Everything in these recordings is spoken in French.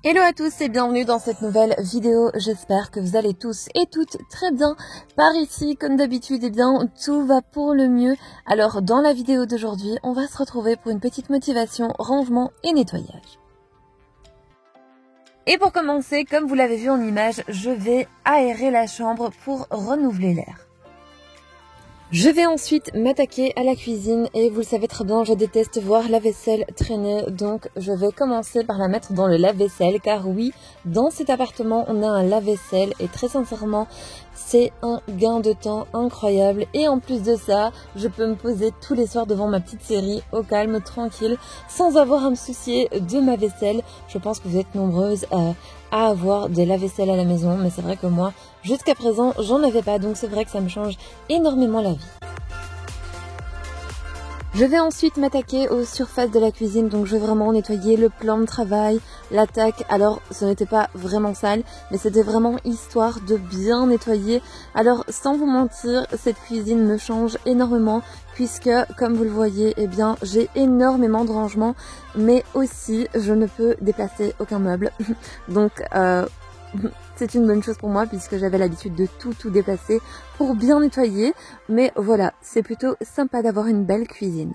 Hello à tous et bienvenue dans cette nouvelle vidéo, j'espère que vous allez tous et toutes très bien. Par ici, comme d'habitude, eh bien tout va pour le mieux. Alors dans la vidéo d'aujourd'hui, on va se retrouver pour une petite motivation, rangement et nettoyage. Et pour commencer, comme vous l'avez vu en image, je vais aérer la chambre pour renouveler l'air. Je vais ensuite m'attaquer à la cuisine et vous le savez très bien, je déteste voir la vaisselle traîner, donc je vais commencer par la mettre dans le lave-vaisselle car oui, dans cet appartement on a un lave-vaisselle et très sincèrement c'est un gain de temps incroyable et en plus de ça, je peux me poser tous les soirs devant ma petite série au calme, tranquille, sans avoir à me soucier de ma vaisselle. Je pense que vous êtes nombreuses à avoir des lave-vaisselle à la maison, mais c'est vrai que moi, jusqu'à présent, j'en avais pas, donc c'est vrai que ça me change énormément la vie. Je vais ensuite m'attaquer aux surfaces de la cuisine, donc je vais vraiment nettoyer le plan de travail, l'attaque. Alors ce n'était pas vraiment sale, mais c'était vraiment histoire de bien nettoyer. Alors sans vous mentir, cette cuisine me change énormément puisque comme vous le voyez, eh bien j'ai énormément de rangements, mais aussi je ne peux déplacer aucun meuble. Donc c'est une bonne chose pour moi puisque j'avais l'habitude de tout déplacer pour bien nettoyer. Mais voilà, c'est plutôt sympa d'avoir une belle cuisine.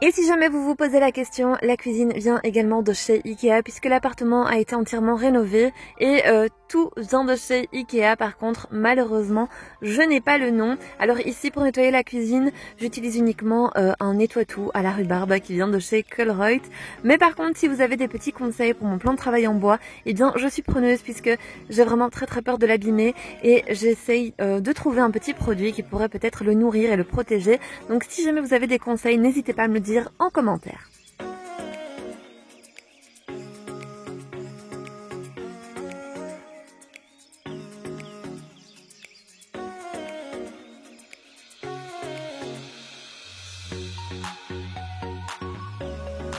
Et si jamais vous vous posez la question, la cuisine vient également de chez Ikea puisque l'appartement a été entièrement rénové et tout vient de chez Ikea. Par contre, malheureusement, je n'ai pas le nom. Alors ici, pour nettoyer la cuisine, j'utilise uniquement un nettoie-tout à la rhubarbe qui vient de chez Colruyt. Mais par contre, si vous avez des petits conseils pour mon plan de travail en bois, eh bien, je suis preneuse puisque j'ai vraiment très peur de l'abîmer et j'essaye de trouver un petit produit qui pourrait peut-être le nourrir et le protéger. Donc si jamais vous avez des conseils, n'hésitez pas à me le dire en commentaire.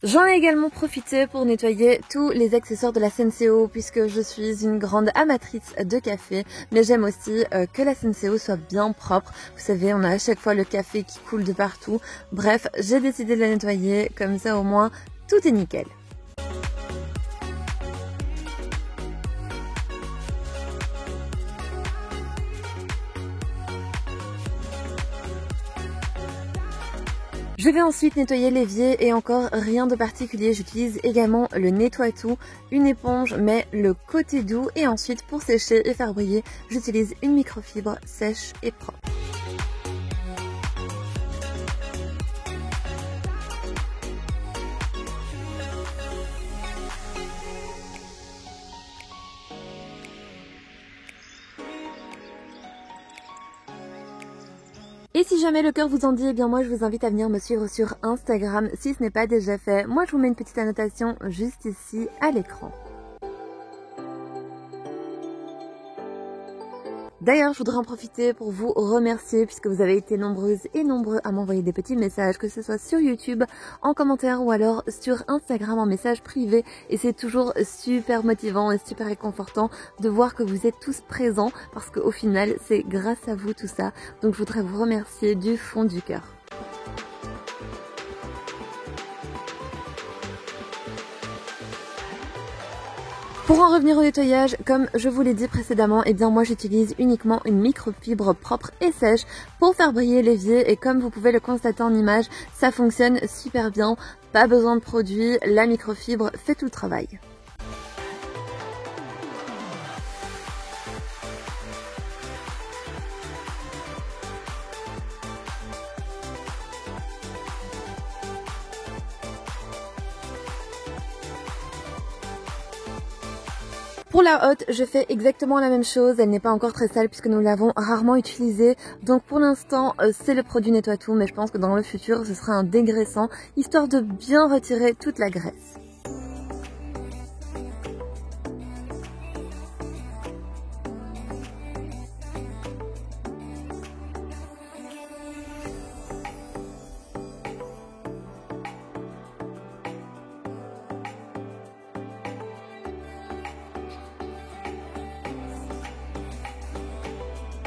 J'en ai également profité pour nettoyer tous les accessoires de la Senseo puisque je suis une grande amatrice de café, mais j'aime aussi que la Senseo soit bien propre. Vous savez, on a à chaque fois le café qui coule de partout. Bref, j'ai décidé de la nettoyer, comme ça au moins tout est nickel. Je vais ensuite nettoyer l'évier et encore rien de particulier, j'utilise également le nettoie-tout, une éponge mais le côté doux et ensuite pour sécher et faire briller, j'utilise une microfibre sèche et propre. Et si jamais le cœur vous en dit, eh bien moi je vous invite à venir me suivre sur Instagram si ce n'est pas déjà fait. Moi je vous mets une petite annotation juste ici à l'écran. D'ailleurs, je voudrais en profiter pour vous remercier puisque vous avez été nombreuses et nombreux à m'envoyer des petits messages, que ce soit sur YouTube, en commentaire ou alors sur Instagram en message privé. Et c'est toujours super motivant et super réconfortant de voir que vous êtes tous présents parce qu'au final, c'est grâce à vous tout ça. Donc je voudrais vous remercier du fond du cœur. Pour en revenir au nettoyage, comme je vous l'ai dit précédemment, eh bien moi j'utilise uniquement une microfibre propre et sèche pour faire briller l'évier et comme vous pouvez le constater en image, ça fonctionne super bien, pas besoin de produit, la microfibre fait tout le travail. Pour la hotte, je fais exactement la même chose, elle n'est pas encore très sale puisque nous l'avons rarement utilisée. Donc pour l'instant, c'est le produit nettoie-tout, mais je pense que dans le futur, ce sera un dégraissant, histoire de bien retirer toute la graisse.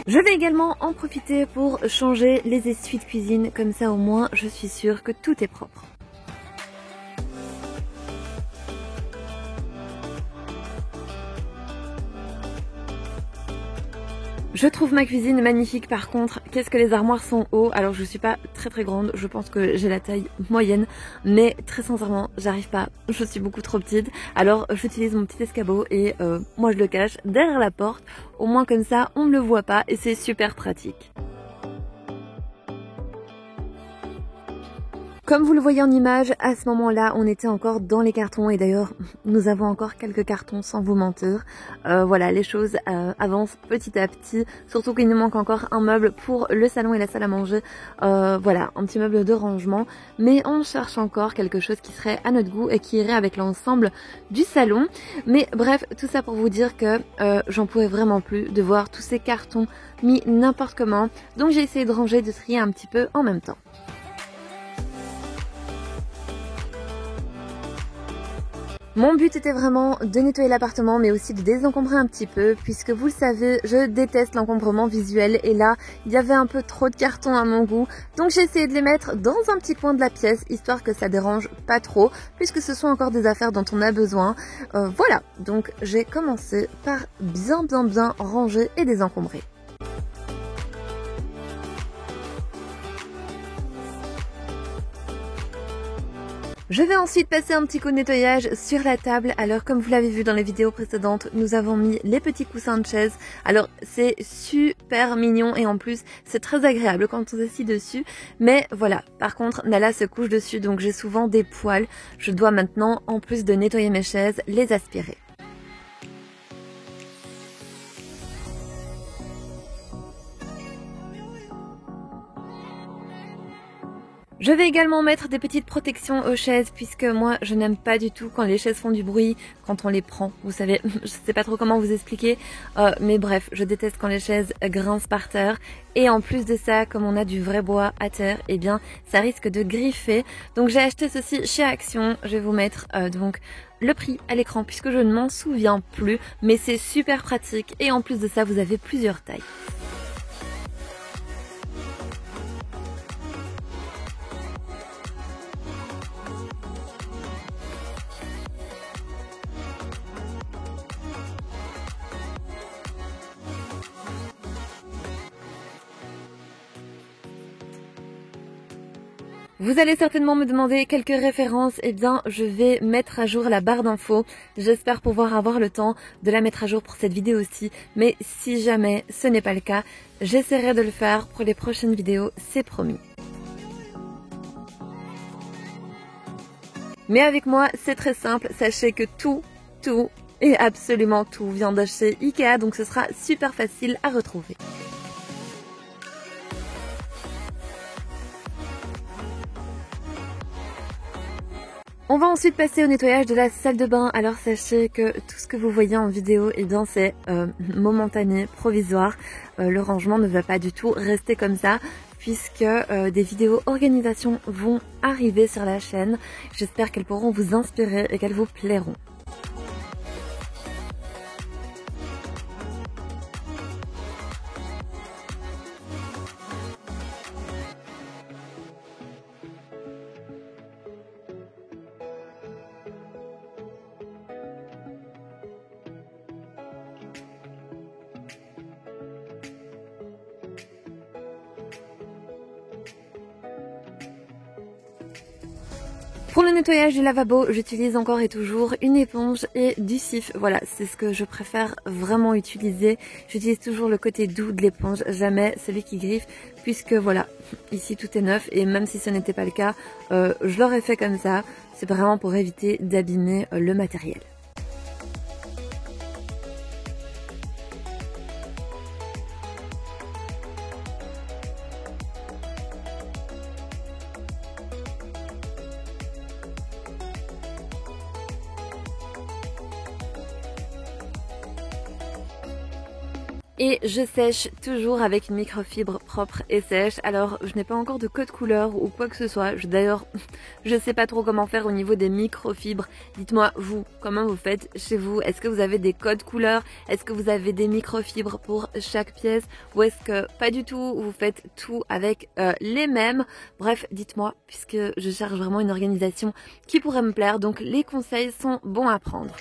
Je vais également en profiter pour changer les essuies de cuisine, comme ça au moins je suis sûre que tout est propre. Je trouve ma cuisine magnifique par contre, qu'est-ce que les armoires sont hauts. Alors je suis pas très grande, je pense que j'ai la taille moyenne, mais très sincèrement j'arrive pas, je suis beaucoup trop petite. Alors j'utilise mon petit escabeau et moi je le cache derrière la porte, au moins comme ça on ne le voit pas et c'est super pratique. Comme vous le voyez en image, à ce moment-là, on était encore dans les cartons et d'ailleurs, nous avons encore quelques cartons sans vous mentir. Voilà, les choses avancent petit à petit, surtout qu'il nous manque encore un meuble pour le salon et la salle à manger. Voilà, un petit meuble de rangement, mais on cherche encore quelque chose qui serait à notre goût et qui irait avec l'ensemble du salon. Mais bref, tout ça pour vous dire que j'en pouvais vraiment plus de voir tous ces cartons mis n'importe comment. Donc j'ai essayé de ranger, de trier un petit peu en même temps. Mon but était vraiment de nettoyer l'appartement mais aussi de désencombrer un petit peu puisque vous le savez, je déteste l'encombrement visuel et là, il y avait un peu trop de cartons à mon goût. Donc j'ai essayé de les mettre dans un petit coin de la pièce histoire que ça dérange pas trop puisque ce sont encore des affaires dont on a besoin. Voilà, donc j'ai commencé par bien ranger et désencombrer. Je vais ensuite passer un petit coup de nettoyage sur la table. Alors comme vous l'avez vu dans les vidéos précédentes, nous avons mis les petits coussins de chaise. Alors c'est super mignon et en plus c'est très agréable quand on s'assied dessus. Mais voilà, par contre Nala se couche dessus donc j'ai souvent des poils. Je dois maintenant, en plus de nettoyer mes chaises, les aspirer. Je vais également mettre des petites protections aux chaises puisque moi je n'aime pas du tout quand les chaises font du bruit quand on les prend. Vous savez, je sais pas trop comment vous expliquer, mais bref, je déteste quand les chaises grincent par terre. Et en plus de ça, comme on a du vrai bois à terre, eh bien ça risque de griffer. Donc j'ai acheté ceci chez Action. Je vais vous mettre donc le prix à l'écran puisque je ne m'en souviens plus, mais c'est super pratique et en plus de ça vous avez plusieurs tailles. Vous allez certainement me demander quelques références, eh bien je vais mettre à jour la barre d'infos. J'espère pouvoir avoir le temps de la mettre à jour pour cette vidéo aussi, mais si jamais ce n'est pas le cas, j'essaierai de le faire pour les prochaines vidéos, c'est promis. Mais avec moi, c'est très simple, sachez que tout et absolument tout vient de chez Ikea, donc ce sera super facile à retrouver. On va ensuite passer au nettoyage de la salle de bain. Alors sachez que tout ce que vous voyez en vidéo, eh bien c'est momentané, provisoire. Le rangement ne va pas du tout rester comme ça puisque des vidéos organisation vont arriver sur la chaîne. J'espère qu'elles pourront vous inspirer et qu'elles vous plairont. Pour le nettoyage du lavabo, j'utilise encore et toujours une éponge et du sif. Voilà, c'est ce que je préfère vraiment utiliser. J'utilise toujours le côté doux de l'éponge, jamais celui qui griffe, puisque voilà, ici tout est neuf et même si ce n'était pas le cas, je l'aurais fait comme ça. C'est vraiment pour éviter d'abîmer le matériel. Et je sèche toujours avec une microfibre propre et sèche. Alors je n'ai pas encore de code couleur ou quoi que ce soit. D'ailleurs, je sais pas trop comment faire au niveau des microfibres. Dites-moi vous, comment vous faites chez vous? Est-ce que vous avez des codes couleurs? Est-ce que vous avez des microfibres pour chaque pièce? Ou est-ce que pas du tout, vous faites tout avec les mêmes? Bref, dites-moi puisque je cherche vraiment une organisation qui pourrait me plaire. Donc les conseils sont bons à prendre.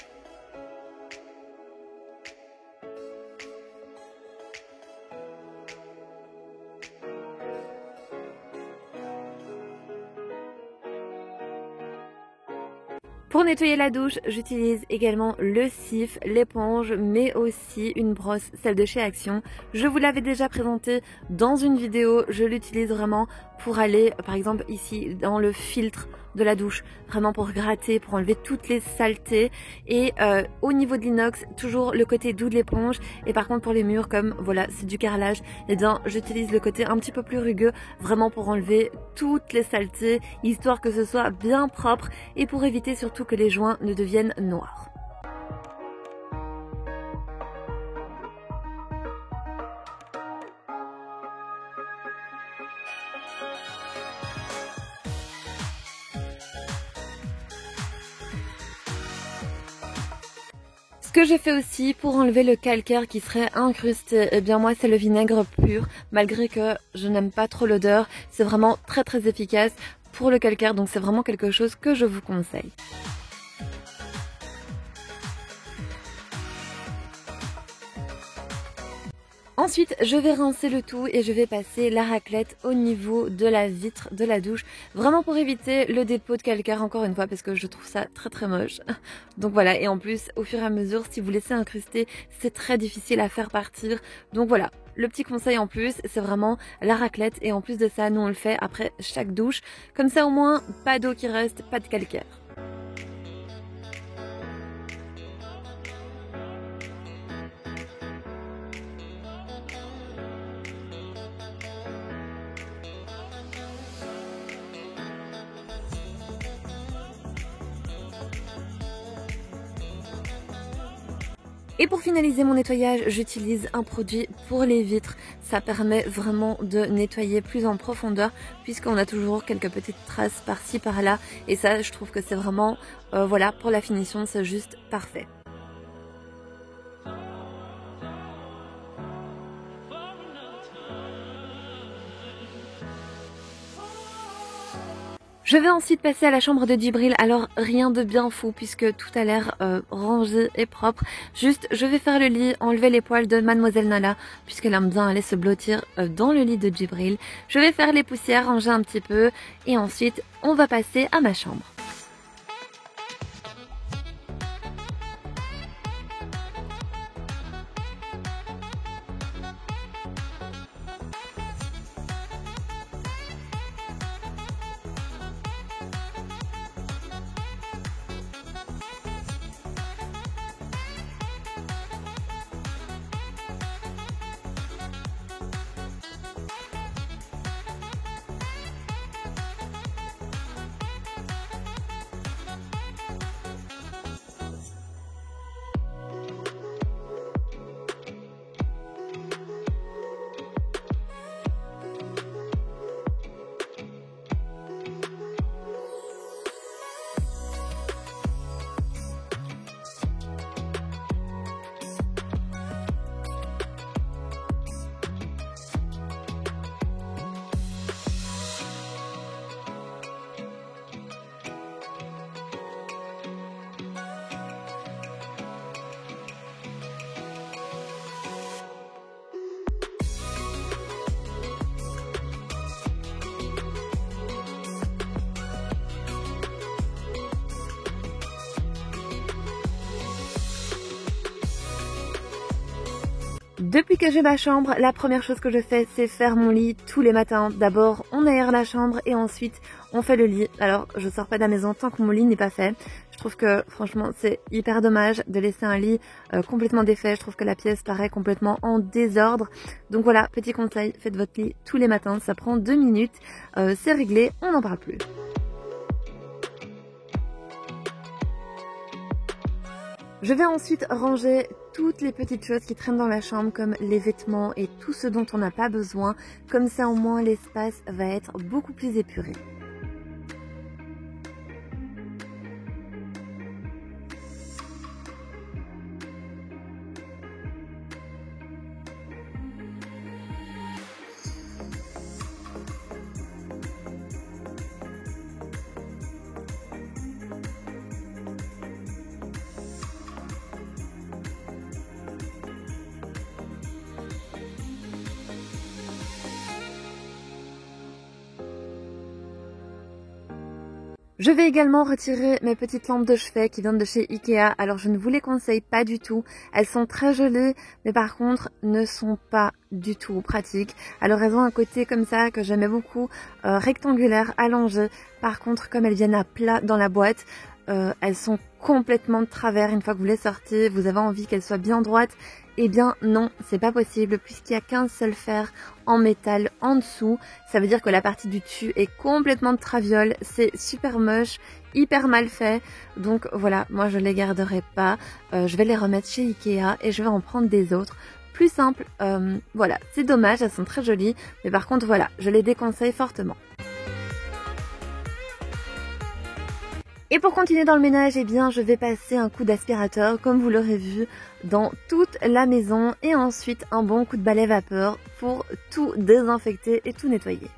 Pour nettoyer la douche, j'utilise également le cif, l'éponge, mais aussi une brosse, celle de chez Action. Je vous l'avais déjà présentée dans une vidéo, je l'utilise vraiment pour aller, par exemple ici, dans le filtre de la douche, vraiment pour gratter, pour enlever toutes les saletés. Et au niveau de l'inox, toujours le côté doux de l'éponge. Et par contre pour les murs, comme voilà, c'est du carrelage, et bien j'utilise le côté un petit peu plus rugueux, vraiment pour enlever toutes les saletés, histoire que ce soit bien propre et pour éviter surtout que les joints ne deviennent noirs. Ce que j'ai fait aussi pour enlever le calcaire qui serait incrusté, eh bien moi c'est le vinaigre pur, malgré que je n'aime pas trop l'odeur, c'est vraiment très efficace pour le calcaire, donc c'est vraiment quelque chose que je vous conseille. Ensuite, je vais rincer le tout et je vais passer la raclette au niveau de la vitre de la douche, vraiment pour éviter le dépôt de calcaire encore une fois parce que je trouve ça très moche. Donc voilà, et en plus, au fur et à mesure, si vous laissez incruster, c'est très difficile à faire partir. Donc voilà, le petit conseil en plus, c'est vraiment la raclette et en plus de ça, nous on le fait après chaque douche. Comme ça au moins, pas d'eau qui reste, pas de calcaire. Et pour finaliser mon nettoyage, j'utilise un produit pour les vitres. Ça permet vraiment de nettoyer plus en profondeur puisqu'on a toujours quelques petites traces par-ci par-là. Et ça, je trouve que c'est vraiment, voilà, pour la finition, c'est juste parfait. Je vais ensuite passer à la chambre de Djibril, alors rien de bien fou puisque tout a l'air rangé et propre. Juste, je vais faire le lit, enlever les poils de Mademoiselle Nala puisqu'elle aime bien aller se blottir dans le lit de Djibril. Je vais faire les poussières, ranger un petit peu et ensuite on va passer à ma chambre. Depuis que j'ai ma chambre, la première chose que je fais, c'est faire mon lit tous les matins. D'abord, on aère la chambre et ensuite, on fait le lit. Alors, je sors pas de la maison tant que mon lit n'est pas fait. Je trouve que, franchement, c'est hyper dommage de laisser un lit complètement défait. Je trouve que la pièce paraît complètement en désordre. Donc voilà, petit conseil, faites votre lit tous les matins. Ça prend 2 minutes. C'est réglé, on n'en parle plus. Je vais ensuite ranger toutes les petites choses qui traînent dans la chambre comme les vêtements et tout ce dont on n'a pas besoin. Comme ça au moins l'espace va être beaucoup plus épuré. Je vais également retirer mes petites lampes de chevet qui viennent de chez Ikea. Alors je ne vous les conseille pas du tout. Elles sont très jolies, mais par contre ne sont pas du tout pratiques. Alors elles ont un côté comme ça que j'aimais beaucoup, rectangulaire, allongé. Par contre, comme elles viennent à plat dans la boîte, elles sont complètement de travers. Une fois que vous les sortez, vous avez envie qu'elles soient bien droites. Eh bien non, c'est pas possible puisqu'il n'y a qu'un seul fer en métal en dessous. Ça veut dire que la partie du dessus est complètement de traviole. C'est super moche, hyper mal fait. Donc voilà, moi je les garderai pas. Je vais les remettre chez Ikea et je vais en prendre des autres plus simples. Voilà, c'est dommage, elles sont très jolies. Mais par contre voilà, je les déconseille fortement. Et pour continuer dans le ménage, eh bien, je vais passer un coup d'aspirateur, comme vous l'aurez vu, dans toute la maison et ensuite un bon coup de balai vapeur pour tout désinfecter et tout nettoyer.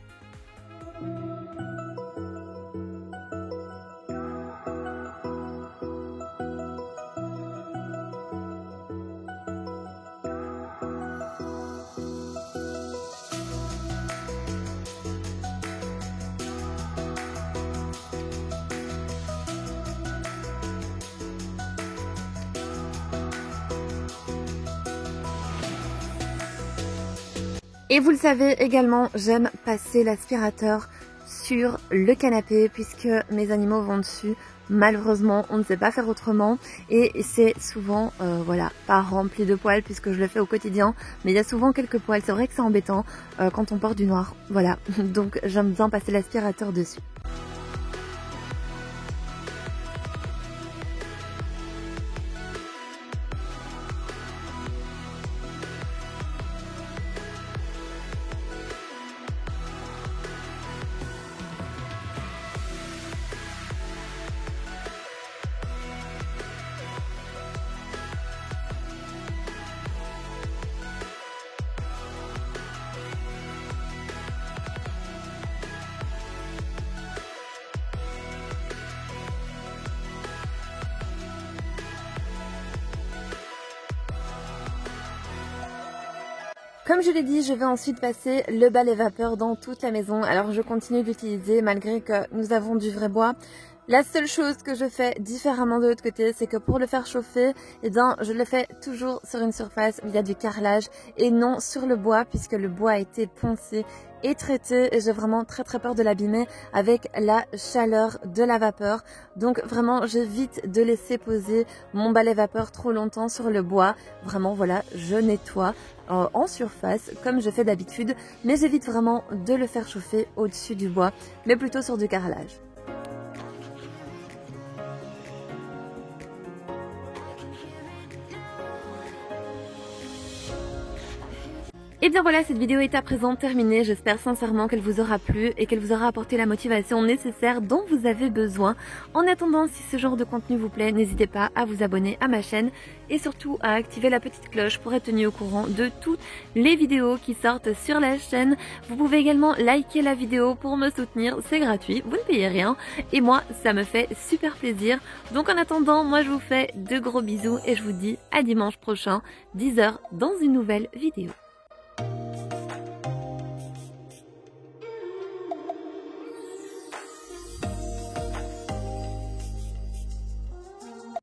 Et vous le savez également, j'aime passer l'aspirateur sur le canapé puisque mes animaux vont dessus. Malheureusement, on ne sait pas faire autrement et c'est souvent, voilà, pas rempli de poils puisque je le fais au quotidien, mais il y a souvent quelques poils. C'est vrai que c'est embêtant quand on porte du noir, voilà. Donc j'aime bien passer l'aspirateur dessus. Comme je l'ai dit, je vais ensuite passer le balai vapeur dans toute la maison. Alors je continue d'utiliser malgré que nous avons du vrai bois. La seule chose que je fais différemment de l'autre côté, c'est que pour le faire chauffer, eh bien, je le fais toujours sur une surface où il y a du carrelage et non sur le bois puisque le bois a été poncé et traité et j'ai vraiment très peur de l'abîmer avec la chaleur de la vapeur. Donc vraiment, j'évite de laisser poser mon balai vapeur trop longtemps sur le bois. Vraiment, voilà, je nettoie en surface comme je fais d'habitude, mais j'évite vraiment de le faire chauffer au-dessus du bois, mais plutôt sur du carrelage. Et bien voilà, cette vidéo est à présent terminée. J'espère sincèrement qu'elle vous aura plu et qu'elle vous aura apporté la motivation nécessaire dont vous avez besoin. En attendant, si ce genre de contenu vous plaît, n'hésitez pas à vous abonner à ma chaîne et surtout à activer la petite cloche pour être tenu au courant de toutes les vidéos qui sortent sur la chaîne. Vous pouvez également liker la vidéo pour me soutenir, c'est gratuit, vous ne payez rien et moi ça me fait super plaisir. Donc en attendant, moi je vous fais de gros bisous et je vous dis à dimanche prochain, 10 h dans une nouvelle vidéo.